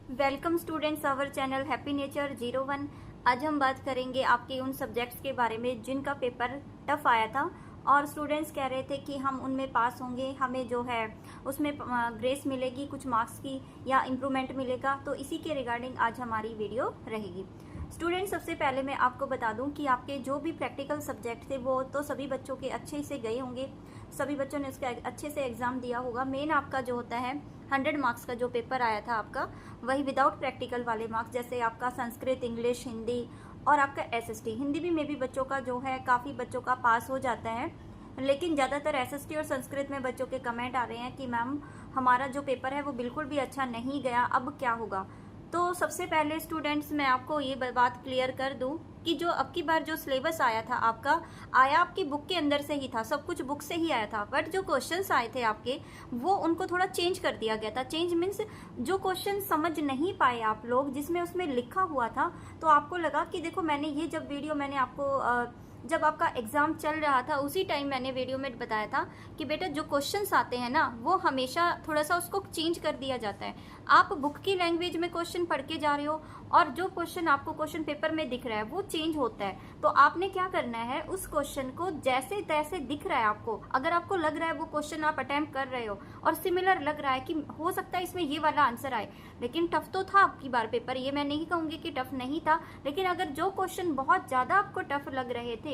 Welcome students our channel happy nature 01। आज हम बात करेंगे आपके उन सब्जेक्ट्स के बारे में जिनका पेपर टफ आया था और स्टूडेंट्स कह रहे थे कि हम उनमें पास होंगे, हमें जो है उसमें ग्रेस मिलेगी, कुछ मार्क्स की या इम्प्रूवमेंट मिलेगा। तो इसी के रिगार्डिंग आज हमारी वीडियो रहेगी। स्टूडेंट्स, सबसे पहले मैं आपको बता दूं कि आपके जो भी प्रैक्टिकल सब्जेक्ट थे वो तो सभी बच्चों के अच्छे से गए होंगे, सभी बच्चों ने उसका अच्छे से एग्जाम दिया होगा। मेन आपका जो होता है 100 मार्क्स का जो पेपर आया था आपका, वही विदाउट प्रैक्टिकल वाले मार्क्स, जैसे आपका संस्कृत, इंग्लिश, हिंदी और आपका एसएसटी। हिंदी में भी बच्चों का जो है काफ़ी बच्चों का पास हो जाता है, लेकिन ज़्यादातर एसएसटी और संस्कृत में बच्चों के कमेंट आ रहे हैं कि मैम हमारा जो पेपर है वो बिल्कुल भी अच्छा नहीं गया, अब क्या होगा। तो सबसे पहले स्टूडेंट्स मैं आपको ये बात क्लियर कर दूं कि जो अब की बार जो सिलेबस आया था आपका, आया आपकी बुक के अंदर से ही था, सब कुछ बुक से ही आया था। बट जो क्वेश्चंस आए थे आपके वो उनको थोड़ा चेंज कर दिया गया था। चेंज मीन्स जो क्वेश्चन समझ नहीं पाए आप लोग, जिसमें उसमें लिखा हुआ था, तो आपको लगा कि देखो मैंने ये जब वीडियो मैंने आपको जब आपका एग्जाम चल रहा था उसी टाइम मैंने वीडियो में बताया था कि बेटा जो क्वेश्चंस आते हैं ना वो हमेशा थोड़ा सा उसको चेंज कर दिया जाता है। आप बुक की लैंग्वेज में क्वेश्चन पढ़ के जा रहे हो और जो क्वेश्चन आपको क्वेश्चन पेपर में दिख रहा है वो चेंज होता है। तो आपने क्या करना है, उस क्वेश्चन को जैसे तैसे दिख रहा है आपको, अगर आपको लग रहा है वो क्वेश्चन आप अटेम्प्ट कर रहे हो और सिमिलर लग रहा है कि हो सकता है इसमें ये वाला आंसर आए, लेकिन टफ तो था आपकी बार पेपर, ये मैं नहीं कहूंगी कि टफ नहीं था, लेकिन अगर जो क्वेश्चन बहुत ज्यादा आपको टफ लग रहे थे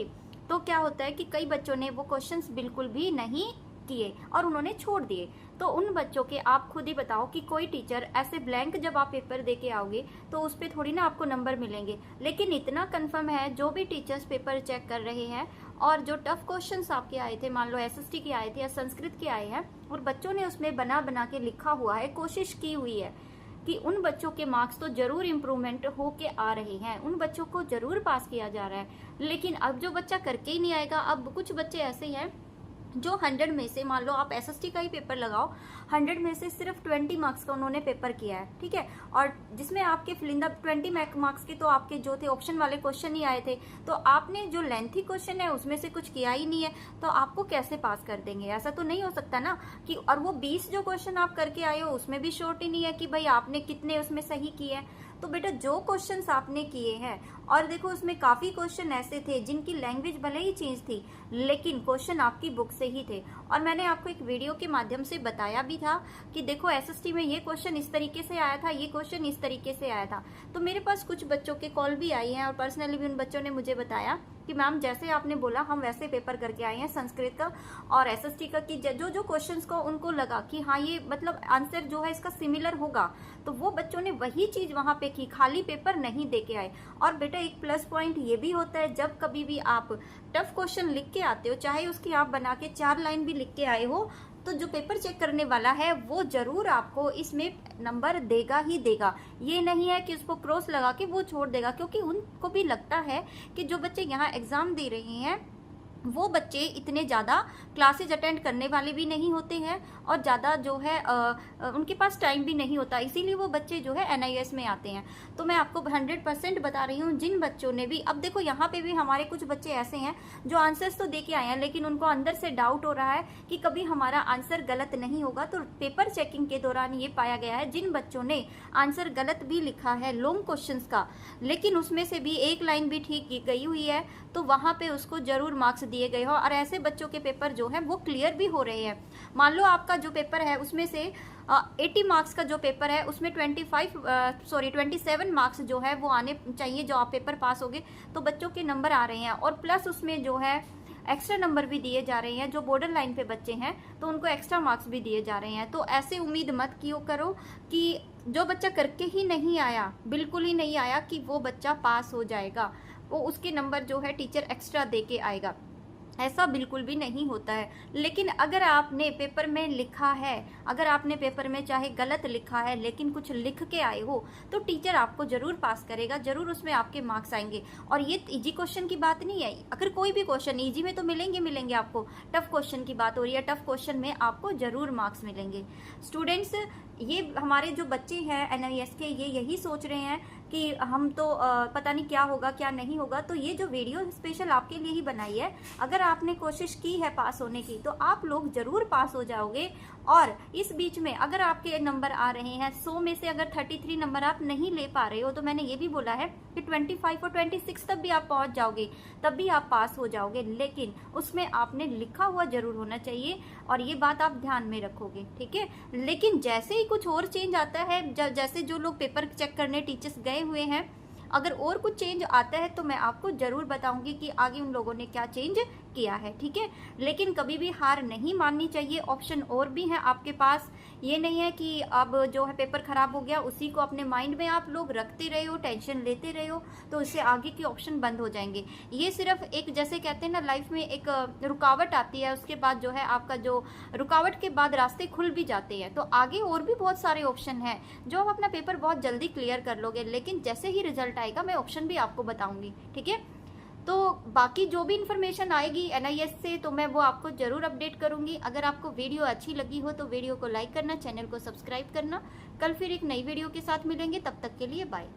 तो क्या होता है कि कई बच्चों ने वो क्वेश्चंस बिल्कुल भी नहीं किए और उन्होंने छोड़ दिए। तो उन बच्चों के आप खुद ही बताओ कि कोई टीचर ऐसे ब्लैंक जब आप पेपर दे के आओगे तो उस पर थोड़ी ना आपको नंबर मिलेंगे। लेकिन इतना कंफर्म है, जो भी टीचर्स पेपर चेक कर रहे हैं और जो टफ क्वेश्चंस आपके आए थे, मान लो एसएसटी के आए थे या संस्कृत के आए हैं, और बच्चों ने उसमें बना बना के लिखा हुआ है, कोशिश की हुई है, कि उन बच्चों के मार्क्स तो जरूर इम्प्रूवमेंट होके आ रहे हैं, उन बच्चों को जरूर पास किया जा रहा है। लेकिन अब जो बच्चा करके ही नहीं आएगा, अब कुछ बच्चे ऐसे हैं जो 100 में से, मान लो आप एसएसटी का ही पेपर लगाओ, 100 में से सिर्फ 20 मार्क्स का उन्होंने पेपर किया है, ठीक है, और जिसमें आपके फिलिंदा 20 मार्क्स के तो आपके जो थे ऑप्शन वाले क्वेश्चन ही आए थे, तो आपने जो लेंथी क्वेश्चन है उसमें से कुछ किया ही नहीं है, तो आपको कैसे पास कर देंगे? ऐसा तो नहीं हो सकता ना कि, और वो 20 जो क्वेश्चन आप करके आए हो उसमें भी शॉर्ट ही नहीं है कि भाई आपने कितने उसमें सही किए हैं। तो बेटा जो क्वेश्चंस आपने किए हैं, और देखो उसमें काफी क्वेश्चन ऐसे थे जिनकी लैंग्वेज भले ही चेंज थी लेकिन क्वेश्चन आपकी बुक से ही थे, और मैंने आपको एक वीडियो के माध्यम से बताया भी था कि देखो एसएसटी में ये क्वेश्चन इस तरीके से आया था, ये क्वेश्चन इस तरीके से आया था। तो मेरे पास कुछ बच्चों के कॉल भी आई हैं और पर्सनली भी उन बच्चों ने मुझे बताया कि मैम जैसे आपने बोला हम वैसे पेपर करके आए हैं संस्कृत का और एसएसटी का, कि जो जो क्वेश्चंस को उनको लगा कि हाँ ये मतलब आंसर जो है इसका सिमिलर होगा, तो वो बच्चों ने वही चीज वहां पे की, खाली पेपर नहीं दे के आए। और बेटा एक प्लस पॉइंट ये भी होता है, जब कभी भी आप टफ क्वेश्चन लिख के आते हो, चाहे उसकी आप बना के 4 लाइन भी लिख के आए हो, तो जो पेपर चेक करने वाला है वो जरूर आपको इसमें नंबर देगा ही देगा। ये नहीं है कि उसको क्रॉस लगा के वो छोड़ देगा, क्योंकि उनको भी लगता है कि जो बच्चे यहाँ एग्जाम दे रहे हैं वो बच्चे इतने ज़्यादा क्लासेज अटेंड करने वाले भी नहीं होते हैं और ज़्यादा जो है उनके पास टाइम भी नहीं होता, इसीलिए वो बच्चे जो है एनआईएस में आते हैं। तो मैं आपको 100% बता रही हूँ, जिन बच्चों ने भी, अब देखो यहाँ पे भी हमारे कुछ बच्चे ऐसे हैं जो आंसर्स तो दे के आए हैं लेकिन उनको अंदर से डाउट हो रहा है कि कभी हमारा आंसर गलत नहीं होगा। तो पेपर चेकिंग के दौरान ये पाया गया है जिन बच्चों ने आंसर गलत भी लिखा है लॉन्ग क्वेश्चन का, लेकिन उसमें से भी एक लाइन भी ठीक गई हुई है, तो वहां पे उसको जरूर मार्क्स दिए गए हो, और ऐसे बच्चों के पेपर जो है वो क्लियर भी हो रहे हैं। मान लो आपका जो पेपर है उसमें से 80 मार्क्स का जो पेपर है उसमें 27 मार्क्स जो है वो आने चाहिए, जो आप पेपर पास होगे तो बच्चों के नंबर आ रहे हैं, और प्लस उसमें जो है एक्स्ट्रा नंबर भी दिए जा रहे हैं। जो बॉर्डर लाइन पे बच्चे हैं तो उनको एक्स्ट्रा मार्क्स भी दिए जा रहे हैं। तो ऐसे उम्मीद मत करो कि जो बच्चा करके ही नहीं आया, बिल्कुल ही नहीं आया, कि वो बच्चा पास हो जाएगा, वो उसके नंबर जो है टीचर एक्स्ट्रा दे के आएगा, ऐसा बिल्कुल भी नहीं होता है। लेकिन अगर आपने पेपर में लिखा है, अगर आपने पेपर में चाहे गलत लिखा है लेकिन कुछ लिख के आए हो, तो टीचर आपको जरूर पास करेगा, जरूर उसमें आपके मार्क्स आएंगे। और ये इजी क्वेश्चन की बात नहीं है, अगर कोई भी क्वेश्चन इजी में तो मिलेंगे आपको, टफ क्वेश्चन की बात हो रही है, टफ क्वेश्चन में आपको जरूर मार्क्स मिलेंगे। स्टूडेंट्स, ये हमारे जो बच्चे हैं एनआईएस के, ये यही सोच रहे हैं कि हम तो पता नहीं क्या होगा क्या नहीं होगा, तो ये जो वीडियो स्पेशल आपके लिए ही बनाई है। अगर आपने कोशिश की है पास होने की तो आप लोग जरूर पास हो जाओगे, और इस बीच में अगर आपके नंबर आ रहे हैं 100 में से अगर 33 नंबर आप नहीं ले पा रहे हो, तो मैंने ये भी बोला है कि 25 और 26 तक भी आप पहुंच जाओगे, तब भी आप पास हो जाओगे, लेकिन उसमें आपने लिखा हुआ जरूर होना चाहिए और ये बात आप ध्यान में रखोगे, ठीक है। लेकिन जैसे ही कुछ और चेंज आता है, जैसे जो लोग पेपर चेक करने टीचर्स गए हुए हैं, अगर और कुछ चेंज आता है तो मैं आपको जरूर बताऊंगी कि आगे उन लोगों ने क्या चेंज किया है, ठीक है। लेकिन कभी भी हार नहीं माननी चाहिए, ऑप्शन और भी हैं आपके पास। ये नहीं है कि अब जो है पेपर खराब हो गया उसी को अपने माइंड में आप लोग रखते रहे हो, टेंशन लेते रहे हो, तो इससे आगे के ऑप्शन बंद हो जाएंगे। ये सिर्फ एक, जैसे कहते हैं ना, लाइफ में एक रुकावट आती है, उसके बाद जो है आपका जो रुकावट के बाद रास्ते खुल भी जाते हैं, तो आगे और भी बहुत सारे ऑप्शन हैं जो आप अपना पेपर बहुत जल्दी क्लियर कर लोगे। लेकिन जैसे ही रिजल्ट आएगा मैं ऑप्शन भी आपको बताऊंगी, ठीक है। तो बाकी जो भी इन्फॉर्मेशन आएगी NIS से तो मैं वो आपको जरूर अपडेट करूंगी। अगर आपको वीडियो अच्छी लगी हो तो वीडियो को लाइक करना, चैनल को सब्सक्राइब करना। कल फिर एक नई वीडियो के साथ मिलेंगे, तब तक के लिए बाय।